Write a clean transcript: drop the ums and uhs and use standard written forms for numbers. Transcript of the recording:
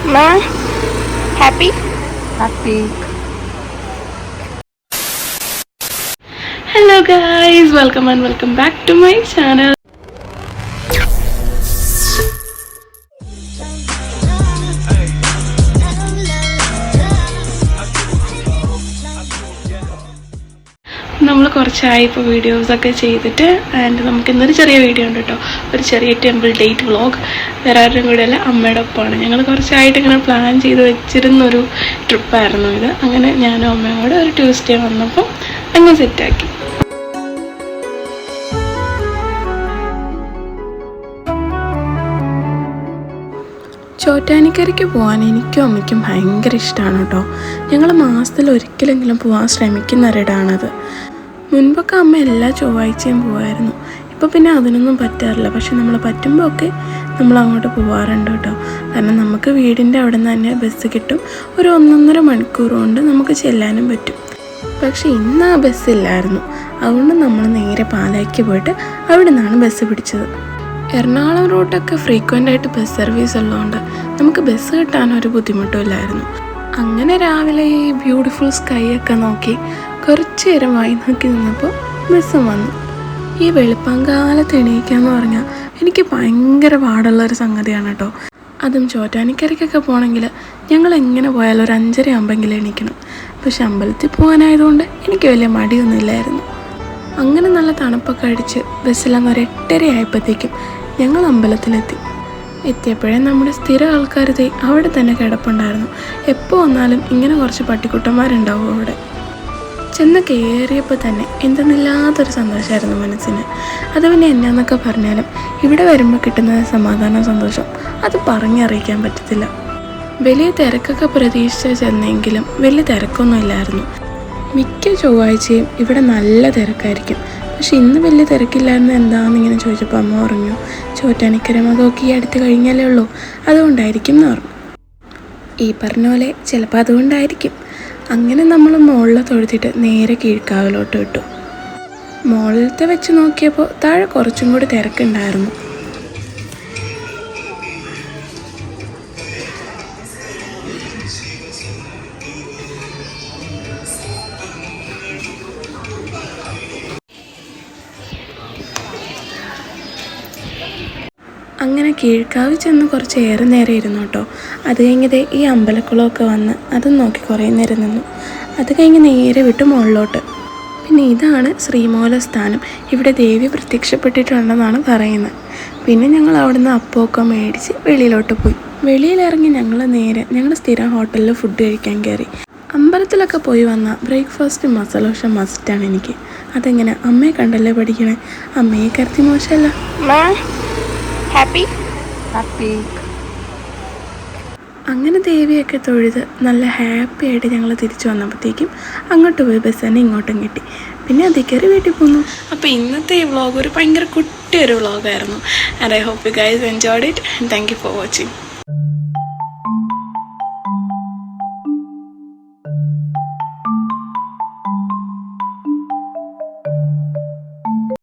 Ma, happy? Happy. Hello guys, welcome and welcome back to my channel. നമ്മൾ കുറച്ചായി ഇപ്പോൾ വീഡിയോസൊക്കെ ചെയ്തിട്ട് ആൻഡ് നമുക്ക് ഇന്നൊരു ചെറിയ വീഡിയോ ഉണ്ട് കേട്ടോ, ഒരു ചെറിയ ടെമ്പിൾ ഡേറ്റ് വ്ളോഗ്. വേറെ ആരുടെയും കൂടെ അല്ല, അമ്മയുടെ ഒപ്പമാണ്. ഞങ്ങൾ കുറച്ചായിട്ട് ഇങ്ങനെ പ്ലാൻ ചെയ്ത് വെച്ചിരുന്നൊരു ട്രിപ്പായിരുന്നു ഇത്. അങ്ങനെ ഞാനും അമ്മയും കൂടെ ഒരു ട്യൂസ്ഡേ വന്നപ്പോൾ അങ്ങ് സെറ്റാക്കി. ചോറ്റാനിക്കരയ്ക്ക് പോകാൻ എനിക്കും അമ്മയ്ക്കും ഭയങ്കര ഇഷ്ടമാണ് കേട്ടോ. ഞങ്ങൾ മാസത്തിൽ ഒരിക്കലെങ്കിലും പോകാൻ ശ്രമിക്കുന്നവരിടാണത്. മുൻപൊക്കെ അമ്മ എല്ലാ ചൊവ്വാഴ്ചയും പോകായിരുന്നു. ഇപ്പോൾ പിന്നെ അതിനൊന്നും പറ്റാറില്ല. പക്ഷെ നമ്മൾ പറ്റുമ്പോൾ ഒക്കെ നമ്മൾ അങ്ങോട്ട് പോകാറുണ്ട് കേട്ടോ. കാരണം നമുക്ക് വീടിൻ്റെ അവിടെ നിന്ന് തന്നെ ബസ് കിട്ടും. ഒരു 1.5 മണിക്കൂർ കൊണ്ട് നമുക്ക് ചെല്ലാനും പറ്റും. പക്ഷെ ഇന്ന് ആ ബസ്സില്ലായിരുന്നു. അതുകൊണ്ട് നമ്മൾ നേരെ പാലായ്ക്ക് പോയിട്ട് അവിടെ നിന്നാണ് ബസ് പിടിച്ചത്. എറണാകുളം റൂട്ടൊക്കെ ഫ്രീക്വൻ്റ് ആയിട്ട് ബസ് സർവീസ് ഉള്ളതുകൊണ്ട് നമുക്ക് ബസ് കിട്ടാനൊരു ബുദ്ധിമുട്ടുമില്ലായിരുന്നു. അങ്ങനെ രാവിലെ ഈ ബ്യൂട്ടിഫുൾ സ്കൈ ഒക്കെ നോക്കി കുറച്ച് നേരം വായി നോക്കി നിന്നപ്പോൾ ബസ്സും വന്നു. ഈ വെളുപ്പാങ്കാലത്ത് എണീക്കാന്ന് പറഞ്ഞാൽ എനിക്ക് ഭയങ്കര പാടുള്ളൊരു സംഗതിയാണ് കേട്ടോ. അതും ചോറ്റാനിക്കരയ്ക്കൊക്കെ പോകണമെങ്കിൽ ഞങ്ങൾ എങ്ങനെ പോയാലും ഒരു 5:30 ആകുമ്പോഴെങ്കിലും എണീക്കണം. പക്ഷെ അമ്പലത്തിൽ പോകാനായതുകൊണ്ട് എനിക്ക് വലിയ മടിയൊന്നുമില്ലായിരുന്നു. അങ്ങനെ നല്ല തണുപ്പൊക്കെ അടിച്ച് ബസ്സിലങ്ങ് ഒരു 8:30 ആയപ്പോഴത്തേക്കും ഞങ്ങൾ അമ്പലത്തിലെത്തി. എത്തിയപ്പോഴേ നമ്മുടെ സ്ഥിര ആൾക്കാർ അവിടെ തന്നെ കിടപ്പുണ്ടായിരുന്നു. എപ്പോൾ വന്നാലും ഇങ്ങനെ കുറച്ച് പട്ടിക്കുട്ടന്മാരുണ്ടാവും അവിടെ. ചെന്ന് കയറിയപ്പോൾ തന്നെ എന്തെന്നില്ലാത്തൊരു സന്തോഷമായിരുന്നു മനസ്സിന്. അത് പിന്നെ എന്നാന്നൊക്കെ പറഞ്ഞാലും ഇവിടെ വരുമ്പോൾ കിട്ടുന്ന സമാധാനം, സന്തോഷം അത് പറഞ്ഞറിയിക്കാൻ പറ്റത്തില്ല. വലിയ തിരക്കൊക്കെ പ്രതീക്ഷിച്ച് ചെന്നെങ്കിലും വലിയ തിരക്കൊന്നും ഇല്ലായിരുന്നു. മിക്ക ചൊവ്വാഴ്ചയും ഇവിടെ നല്ല തിരക്കായിരിക്കും. പക്ഷെ ഇന്ന് വലിയ തിരക്കില്ലായിരുന്നു. എന്താണെന്നിങ്ങനെ ചോദിച്ചപ്പോൾ അമ്മ പറഞ്ഞു, ചോറ്റാനിക്കര മകമൊക്കെ ഈ അടുത്ത് കഴിഞ്ഞാലേ ഉള്ളൂ, അതുകൊണ്ടായിരിക്കും എന്ന് പറഞ്ഞു. ഈ പറഞ്ഞ പോലെ ചിലപ്പോൾ അതുകൊണ്ടായിരിക്കും. അങ്ങനെ നമ്മൾ മുകളിൽ തൊഴുത്തിട്ട് നേരെ കീഴ്ക്കാവിലോട്ട് വിട്ടു. മുകളിലത്തെ വെച്ച് നോക്കിയപ്പോൾ താഴെ കുറച്ചും കൂടി തിരക്കുണ്ടായിരുന്നു. അങ്ങനെ കീഴ്ക്കാവ് ചെന്ന് കുറച്ച് ഏറെ നേരം ഇരുന്നു കേട്ടോ. അത് കഴിഞ്ഞത് ഈ അമ്പലക്കുളമൊക്കെ വന്ന് അതും നോക്കി കുറേ നേരം നിന്നു. അത് കഴിഞ്ഞ് നേരെ വിട്ടു മുകളിലോട്ട്. പിന്നെ ഇതാണ് ശ്രീമൂല സ്ഥാനം. ഇവിടെ ദേവി പ്രത്യക്ഷപ്പെട്ടിട്ടുണ്ടെന്നാണ് പറയുന്നത്. പിന്നെ ഞങ്ങൾ അവിടെ നിന്ന് അപ്പമൊക്കെ മേടിച്ച് വെളിയിലോട്ട് പോയി. വെളിയിലിറങ്ങി ഞങ്ങൾ നേരെ ഞങ്ങളുടെ സ്ഥിരം ഹോട്ടലിൽ ഫുഡ് കഴിക്കാൻ കയറി. അമ്പലത്തിലൊക്കെ പോയി വന്നാൽ ബ്രേക്ക്ഫാസ്റ്റ് മസാല ദോശ മസ്റ്റാണ് എനിക്ക്. അതെങ്ങനെ അമ്മയെ കണ്ടല്ലേ പഠിക്കണേ. അമ്മയെ കരുത്തി മോശമല്ല. Happy Happy. അങ്ങനെ ദേവിയൊക്കെ തൊഴുത് നല്ല ഹാപ്പി ആയിട്ട് ഞങ്ങൾ തിരിച്ചു വന്നപ്പോഴത്തേക്കും അങ്ങോട്ട് പോയി ബസ് തന്നെ ഇങ്ങോട്ടും കിട്ടി. പിന്നെ അതിൽ കയറി വീട്ടിൽ പോന്നു. അപ്പോൾ ഇന്നത്തെ ഈ വ്ളോഗ് ഒരു ഭയങ്കര കുട്ടിയൊരു വ്ളോഗായിരുന്നു. And I hope you guys enjoyed it. And thank you for watching.